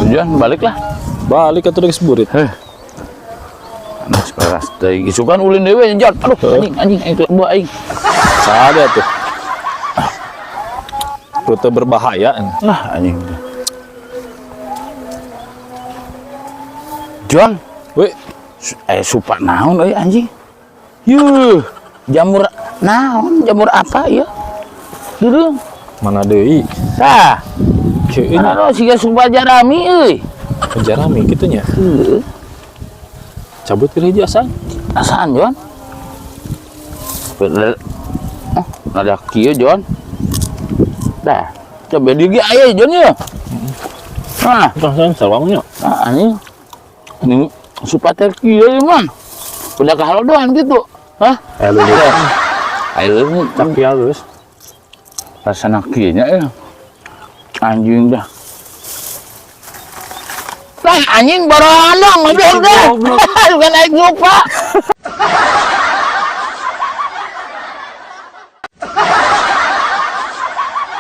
Jon, baliklah. Balik atau geus burit. Anas keras teh isukan ulin dewe Jon. Aduh, anjing itu buah aing. Sada tuh. Rute berbahaya. Lah anjing. Jon, Weh, supa naon euy anjing. Yuh, jamur naon? Jamur apa ya? Deureung. mana deui? Tah. Keueun Anu siga supa jarami euy. jarami kitu nya. Heuh. Cabut ke hiji asal. Asaan Jon? Ada kieu Jon. Dah, coba di aya Jon ya. Nah, Tah sawangnya. anjing. Ini supater kieu mah. Udah kahalodoan gitu. Hah? Elu Ayo tapi halus. rasana kieu nya ya. Anjing dah. Lah anjing borondong, udah. Bukan aing lupa.